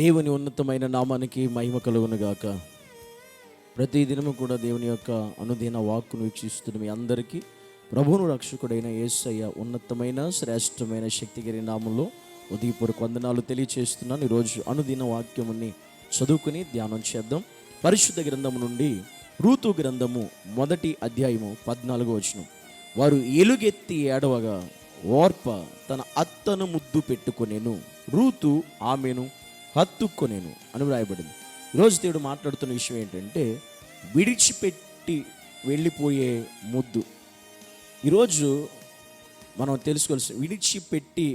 దేవుని ఉన్నతమైన నామానికి మహిమ కలుగును గాక. ప్రతి దినము కూడా దేవుని యొక్క అనుదిన వాక్కును వీక్షిస్తున్న మీ అందరికీ ప్రభువును రక్షకుడైన యేసయ్య ఉన్నతమైన శ్రేష్టమైన శక్తి కలిగిన నామంలో ఉదయపూర్వక వందనాలు తెలియచేస్తున్నాను. ఈరోజు అనుదిన వాక్యముని చదువుకుని ధ్యానం చేద్దాం. పరిశుద్ధ గ్రంథము నుండి రూతు గ్రంథము 1వ అధ్యాయము 14వ వచనం. వారు ఎలుగెత్తి ఏడవగా ఓర్ప తన అత్తను ముద్దు పెట్టుకొనెను, రూతు ఆమెను హత్తుకొనెను అని వ్రాయబడింది. ఈరోజు దేవుడు మాట్లాడుతున్న విషయం ఏంటంటే విడిచిపెట్టి వెళ్ళిపోయే ముద్దు. ఈరోజు మనం తెలుసుకోవాల్సిన విడిచిపెట్టి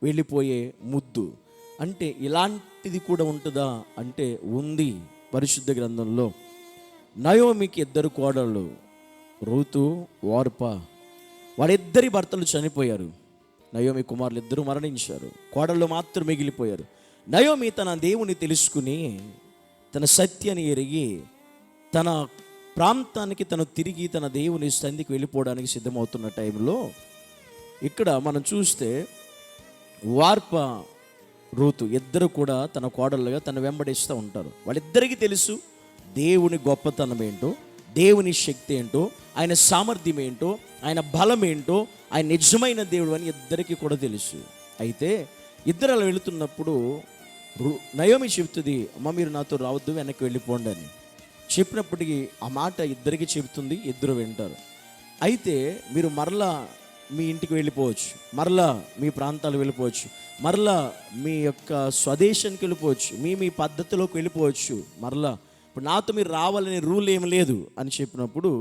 వెళ్ళిపోయే ముద్దు అంటే ఇలాంటిది కూడా ఉంటుందా అంటే ఉంది. పరిశుద్ధ గ్రంథంలో నయోమికి 2 కోడళ్ళు రూతు ఓర్ప, వాళ్ళిద్దరి భర్తలు చనిపోయారు. నయోమి కుమారులు 2 మరణించారు, కోడళ్ళు మాత్రం మిగిలిపోయారు. నయోమి తన దేవుని తెలుసుకుని తన సత్యాన్ని ఎరిగి తన ప్రాంతానికి తను తిరిగి తన దేవుని సన్నిధికి వెళ్ళిపోవడానికి సిద్ధమవుతున్న టైంలో ఇక్కడ మనం చూస్తే వార్ప రూతు 2 కూడా తన కోడళ్ళుగా తను వెంబడిస్తూ ఉంటారు. వాళ్ళిద్దరికీ తెలుసు దేవుని గొప్పతనం ఏంటో, దేవుని శక్తి ఏంటో, ఆయన సామర్థ్యం ఏంటో, ఆయన బలం ఏంటో, ఆయన నిజమైన దేవుడు అని ఇద్దరికీ కూడా తెలుసు. అయితే ఇద్దరు అలా వెళుతున్నప్పుడు నయోమి చెబుతుంది, అమ్మ మీరు నాతో రావద్దు, వెనక్కి వెళ్ళిపోండి అని చెప్పినప్పటికీ ఆ మాట ఇద్దరికి చెబుతుంది, ఇద్దరు వింటారు. అయితే మీరు మరలా మీ ఇంటికి వెళ్ళిపోవచ్చు, మరలా మీ ప్రాంతాలకు వెళ్ళిపోవచ్చు, మరలా మీ యొక్క స్వదేశానికి వెళ్ళిపోవచ్చు, మీ పద్ధతిలోకి వెళ్ళిపోవచ్చు, మరలా ఇప్పుడు నాతో మీరు రావాలనే రూల్ ఏం లేదు అని చెప్పినప్పుడు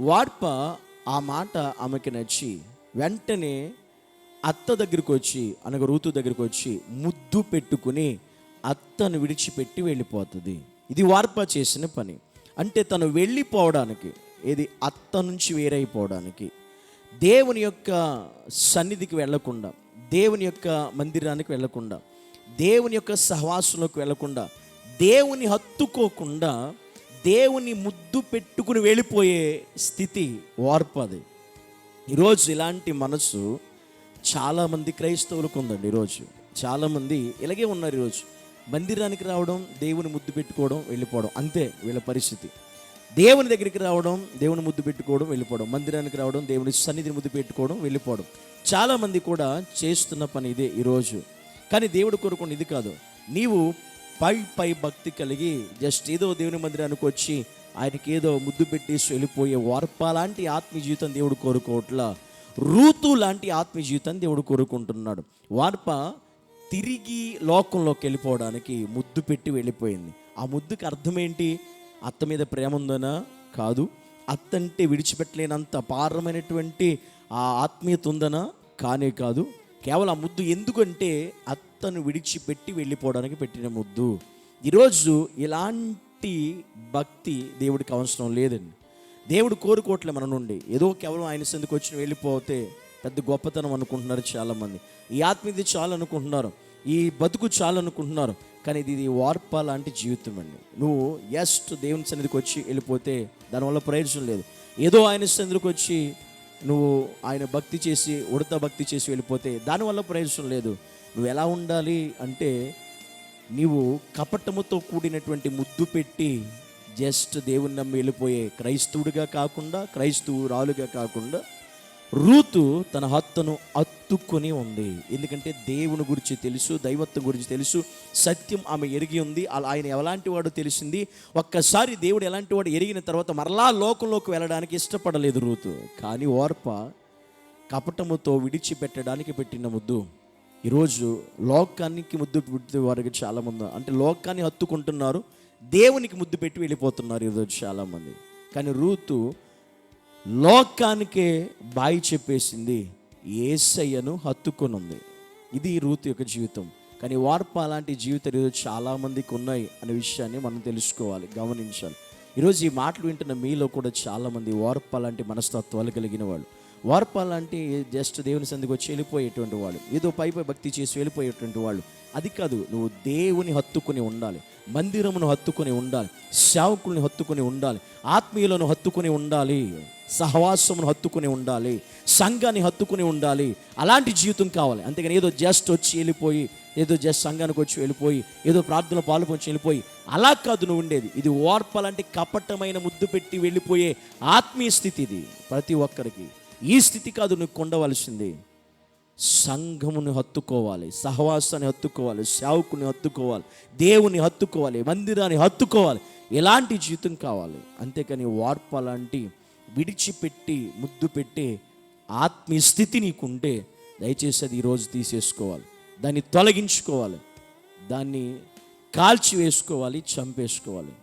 వార్ప ఆ మాట ఆమెకి నచ్చి వెంటనే అత్త దగ్గరికి వచ్చి అనగా రూతు దగ్గరికి వచ్చి ముద్దు పెట్టుకుని అత్తను విడిచిపెట్టి వెళ్ళిపోతుంది. ఇది వార్ప చేసిన పని. అంటే తను వెళ్ళిపోవడానికి, ఏది అత్త నుంచి వేరైపోవడానికి, దేవుని యొక్క సన్నిధికి వెళ్ళకుండా, దేవుని యొక్క మందిరానికి వెళ్ళకుండా, దేవుని యొక్క సహవాసంలోకి వెళ్ళకుండా, దేవుని హత్తుకోకుండా దేవుని ముద్దు పెట్టుకుని వెళ్ళిపోయే స్థితి వార్పది. ఈరోజు ఇలాంటి మనసు చాలామంది క్రైస్తవులకు ఉందండి. ఈరోజు చాలామంది ఇలాగే ఉన్నారు. ఈరోజు మందిరానికి రావడం, దేవుని ముద్దు పెట్టుకోవడం, వెళ్ళిపోవడం, అంతే వీళ్ళ పరిస్థితి. దేవుని దగ్గరికి రావడం, దేవుని ముద్దు పెట్టుకోవడం, వెళ్ళిపోవడం, మందిరానికి రావడం, దేవుని సన్నిధిని ముద్దు పెట్టుకోవడం, వెళ్ళిపోవడం. చాలామంది కూడా చేస్తున్న పని ఇదే ఈరోజు. కానీ దేవుడు కోరుకుని ఇది కాదు. నీవు పై భక్తి కలిగి జస్ట్ ఏదో దేవుని మందిరానికి వచ్చి ఆయనకి ఏదో ముద్దు పెట్టేసి వెళ్ళిపోయే వార్ప లాంటి ఆత్మీయ జీవితం దేవుడు కోరుకోవట్లా, రూతు లాంటి ఆత్మీయ జీవితాన్ని దేవుడు కోరుకుంటున్నాడు. వార్ప తిరిగి లోకంలోకి వెళ్ళిపోవడానికి ముద్దు పెట్టి వెళ్ళిపోయింది. ఆ ముద్దుకి అర్థం ఏంటి? అత్త మీద ప్రేమ ఉందనా? కాదు. అత్త అంటే విడిచిపెట్టలేనంత అపారమైనటువంటి ఆ ఆత్మీయత ఉందనా? కానే కాదు. కేవలం ఆ ముద్దు ఎందుకంటే అత్తను విడిచిపెట్టి వెళ్ళిపోవడానికి పెట్టిన ముద్దు. ఈరోజు ఇలాంటి భక్తి దేవుడికి అవసరం లేదండి. దేవుడు కోరుకోవట్లే మన నుండి. ఏదో కేవలం ఆయన సందుకు వచ్చి వెళ్ళిపోతే పెద్ద గొప్పతనం అనుకుంటున్నారు చాలామంది. ఈ ఆత్మీయత చాలు అనుకుంటున్నారు, ఈ బతుకు చాలు అనుకుంటున్నారు. కానీ ఇది వార్ప లాంటి జీవితం అండి. నువ్వు జస్ట్ దేవుని సన్నిధికి వచ్చి వెళ్ళిపోతే దానివల్ల ప్రయోజనం లేదు. ఏదో ఆయన సన్నిధికి వచ్చి నువ్వు ఆయన భక్తి చేసి ఉడత భక్తి చేసి వెళ్ళిపోతే దానివల్ల ప్రయోజనం లేదు. నువ్వు ఎలా ఉండాలి అంటే నీవు కపటముతో కూడినటువంటి ముద్దు పెట్టి జస్ట్ దేవుని నమ్మి వెళ్ళిపోయే క్రైస్తవుడిగా కాకుండా, క్రైస్తవురాలుగా కాకుండా రూతు తన హత్తను అత్తుకొని ఉంది. ఎందుకంటే దేవుని గురించి తెలుసు, దైవత్వం గురించి తెలుసు, సత్యం ఆమె ఎరిగి ఉంది. ఆయన ఎలాంటి వాడు తెలిసింది. ఒక్కసారి దేవుడు ఎలాంటి వాడు ఎరిగిన తర్వాత మరలా లోకంలోకి వెళ్ళడానికి ఇష్టపడలేదు రూతు. కానీ ఓర్ప కపటముతో విడిచిపెట్టడానికి పెట్టిన ముద్దు. ఈరోజు లోకానికి ముద్దు పెట్టే వారికి చాలామంది, అంటే లోకాన్ని హత్తుకుంటున్నారు, దేవునికి ముద్దు పెట్టి వెళ్ళిపోతున్నారు ఈరోజు చాలామంది. కానీ రూతు లోకానికే బాయి చెప్పేసింది, యేసయ్యను హత్తుకొని ఉంది. ఇది రూతు యొక్క జీవితం. కానీ వార్ప అలాంటి జీవితం ఈరోజు చాలామందికి ఉన్నాయి అనే విషయాన్ని మనం తెలుసుకోవాలి, గమనించాలి. ఈరోజు ఈ మాటలు వింటున్న మీలో కూడా చాలామంది వార్ప లాంటి మనస్తత్వాలు కలిగిన వాళ్ళు, వార్ప లాంటి జస్ట్ దేవుని సందికి వచ్చి వెళ్ళిపోయేటువంటి వాళ్ళు, ఏదో పై భక్తి చేసి వెళ్ళిపోయేటువంటి వాళ్ళు. అది కాదు. నువ్వు దేవుని హత్తుకొని ఉండాలి, మందిరమును హత్తుకొని ఉండాలి, సేవకుల్ని హత్తుకొని ఉండాలి, ఆత్మీయులను హత్తుకొని ఉండాలి, సహవాసమును హత్తుకొని ఉండాలి, సంఘాన్ని హత్తుకొని ఉండాలి. అలాంటి జీవితం కావాలి. అంతేగాని ఏదో జస్ట్ వచ్చి వెళ్ళిపోయి ఏదో జస్ట్ సంఘానికి వచ్చి వెళ్ళిపోయి ఏదో ప్రార్థన పాల్పొంచి వెళ్ళిపోయి అలా కాదు నువ్వు ఉండేది. ఇది ఓర్పాలంటే కపటమైన ముద్దు పెట్టి వెళ్ళిపోయే ఆత్మీయ స్థితి. ఇది ప్రతి ఒక్కరికి ఈ స్థితి కాదు నువ్వు కొండవలసింది. సంఘముని హత్తుకోవాలి, సహవాసాన్ని హత్తుకోవాలి, సేవకుని హత్తుకోవాలి, దేవుని హత్తుకోవాలి, మందిరాన్ని హత్తుకోవాలి. ఎలాంటి జీవితం కావాలి. అంతేకాని వార్పాలంటి విడిచిపెట్టి ముద్దు పెట్టే ఆత్మీయ స్థితి నీకుంటే దయచేసి అది ఈరోజు తీసేసుకోవాలి, దాన్ని తొలగించుకోవాలి, దాన్ని కాల్చి వేసుకోవాలి, చంపేసుకోవాలి.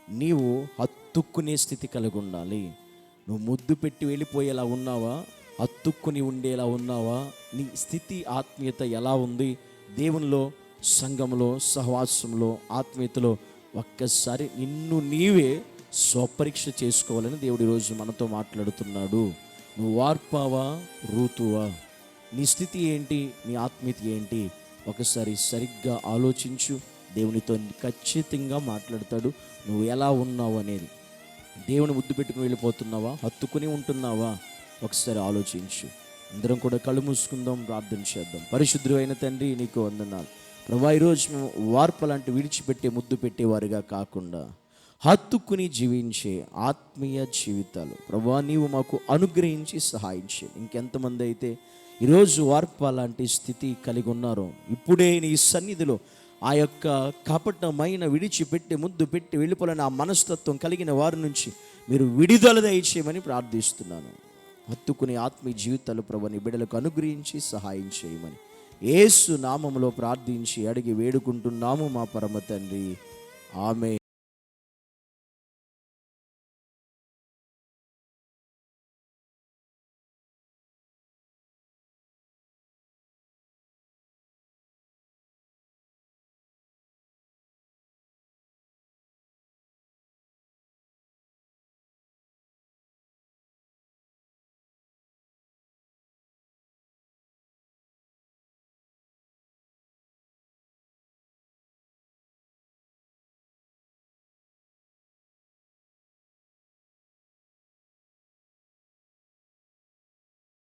నీవు హత్తుక్కునే స్థితి కలిగి ఉండాలి. నువ్వు ముద్దు పెట్టి వెళ్ళిపోయేలా ఉన్నావా? హత్తుక్కుని ఉండేలా ఉన్నావా? నీ స్థితి ఆత్మీయత ఎలా ఉంది? దేవునిలో, సంఘంలో, సహవాసంలో, ఆత్మీయతలో ఒక్కసారి నిన్ను నీవే స్వపరీక్ష చేసుకోవాలని దేవుడు ఈరోజు మనతో మాట్లాడుతున్నాడు. నువ్వు వార్పావా, రూతువా? నీ స్థితి ఏంటి? నీ ఆత్మీయత ఏంటి? ఒకసారి సరిగ్గా ఆలోచించు. దేవునితో ఖచ్చితంగా మాట్లాడతాడు. నువ్వు ఎలా ఉన్నావు అనేది. దేవుని ముద్దు పెట్టుకుని వెళ్ళిపోతున్నావా? హత్తుకుని ఉంటున్నావా? ఒకసారి ఆలోచించు. అందరం కూడా కళ్ళు మూసుకుందాం, ప్రార్థన చేద్దాం. పరిశుద్ధుడైన తండ్రి, నీకు వందనాలు ప్రభువా. ఈరోజు మేము వార్పలాంటి విడిచిపెట్టే ముద్దు పెట్టేవారుగా కాకుండా హత్తుకుని జీవించే ఆత్మీయ జీవితాలు ప్రభువా నీవు మాకు అనుగ్రహించి సహాయం చేయండి. ఇంకెంతమంది అయితే ఈరోజు వార్పాలాంటి స్థితి కలిగి ఉన్నారో ఇప్పుడే నీ సన్నిధిలో ఆ యొక్క కపటమైన విడిచిపెట్టి ముద్దు పెట్టి వెళ్ళిపోలేని ఆ మనస్తత్వం కలిగిన వారి నుంచి మీరు విడుదల దయచేయమని ప్రార్థిస్తున్నాను. హత్తుకునే ఆత్మీయ జీవితాలు ప్రభుని బిడ్డలకు అనుగ్రహించి సహాయం చేయమని యేసు నామములో ప్రార్థించి అడిగి వేడుకుంటున్నాము మా పరమ తండ్రి. ఆమేన్.